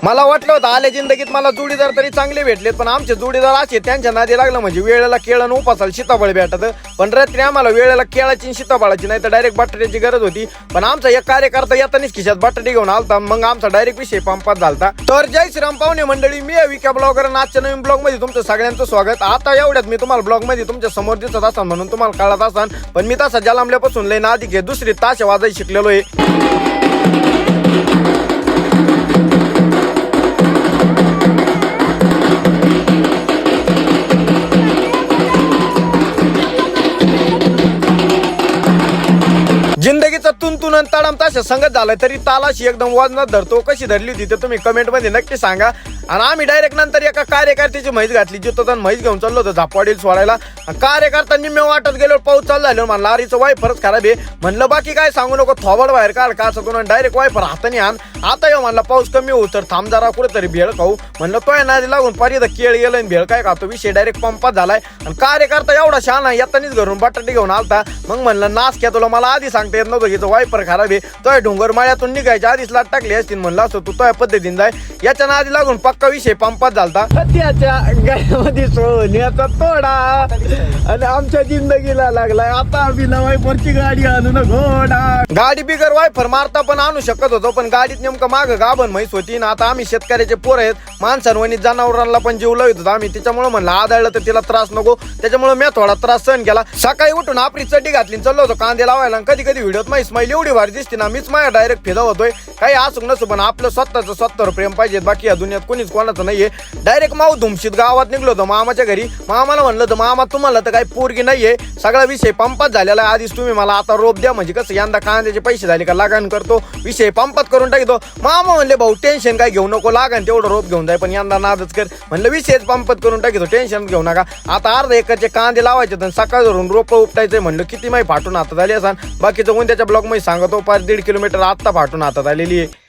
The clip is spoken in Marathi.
मला वाटलं होतं आल्या जिंदगीत मला जोडीदार तरी चांगले भेटलेत, पण आमचे जोडीदार असे त्यांच्या नादी लागलं म्हणजे वेळेला केळं उपासाला सीताफळ भेटत. पण रात्री आम्हाला वेळेला केळाची सीताफळाची नाही तर डायरेक्ट बटाट्याची गरज होती. पण आमचा एक कार्यकर्ता येतानीच खिशात बटाटे घेऊन आलता, मग आमचा डायरेक्ट विषय पंपात झालता. तर जय श्रीराम पाहुणे मंडळी, मी विका ब्लॉगर आजच्या नवीन ब्लॉग मध्ये तुमचं सगळ्यांचं स्वागत. आता एवढ्यात मी तुम्हाला ब्लॉग मध्ये तुमच्या समोर दिसत असाल म्हणून तुम्हाला कळत असाल, पण मी तसा जलांबल्यापासून लय नादी घे दुसरी ताशा वाजायला शिकलेलो आहे. जिंदगीचा तुंतून आणि तडाम ताशा संगत झालाय, तरी तालाशी एकदम वजनात धरतो. कशी धरली होती ते तुम्ही कमेंट मध्ये नक्की सांगा. आणि आम्ही डायरेक्ट नंतर एका कार्यकर्त्याची म्हैस घातली, जिथं तर म्हैस घेऊन चाललो होतो झापवाडीला सोडायला. कार्यकर्ता निम्मे वाटत गेलो, पाऊस चालू झालो, म्हणलं लारीचं वायफरच खराब आहे. म्हणलं बाकी काय सांगू नको, थोबड बाहेर काढ का असं डायरेक्ट वायफर हाताने आण. आता येऊ म्हणला पाऊस कमी होऊ तर थांब जरा कुठेतरी भेळ खाऊ. म्हणलं तोय नादी लागून पारिदा केळ गेलं आणि भेळ काय खातो. विषय डायरेक्ट पंपात झालाय. आणि कार्यकर्ता एवढा शहाणा येतानीच घरून बटाटे घेऊन आलता. मग म्हणलं नाच घ्या, तुला मला आधी सांगता येत नव्हतं की वायफर खराब आहे. तोय डोंगर माळ्यातून निघायच्या आधीच लाट टाकली असतील. म्हणलं असं तू तोय पद्धतीने जाय. याच्या नादी लागून पक्का विषय पंपात झालता. त्याच्या गाड्यामध्ये सोन्याचा तोडा आणि आमच्या जिंदगीला लागलाय आता बिना वायफरची गाडी आणून घोडा. गाडी बिगर वायफर मारता पण आणू शकत होतो, पण गाडीत नेमकं माग गाभण म्हैस होती ना. आता आम्ही शेतकऱ्याचे पोर आहेत, माणसांवणी जनावरांना पण जीव लावित होतो आम्ही. त्याच्यामुळे म्हणलं आदळलं तर तिला त्रास नको, त्याच्यामुळे मी थोडा त्रास सहन केला. सकाळी उठून आपली चड्डी घातली चाललो होतो कांदे लावायला. कधी कधी व्हिडिओत माझी स्माईल एवढी भारी दिसते ना, मीच माझ्या डायरेक्ट फिदा होतोय. काही असू नसू, पण आपलं स्वतःवर प्रेम पाहिजे, बाकी या दुनियात कोणीच कोणाचं नाहीये. डायरेक्ट माऊ धुमशीत गावात निघलो होतो मामाच्या घरी. मामाला म्हणलं होतं मामा तुम्हाला तर काही पोरगी नाहीये, सगळा विषय पंपात झालेला आहे. आधीच तुम्ही मला आता रोप द्या, म्हणजे कसं यंदा कांद्याचे पैसे झाले का लागान करतो, विषय पंपात करून टाकतो. मामा म्हणले भाऊ टेन्शन काय घेऊ नको, लागान तेवढं रोप घेऊन जाय, पण यंदा नादच कर. म्हणलं विषयच पंपात करून टाकतो, टेन्शन घेऊ नका. आता अर्धा एकरचे कांदे लावायचे तर सकाळ धरून रोप उपटायचंय. म्हणलं किती माही फाटून हातात आली असा. बाकीचं उद्याच्या ब्लॉग मध्ये सांगतो, 1.5 किलोमीटर आत्ता फाटून हातात आलेली आहे.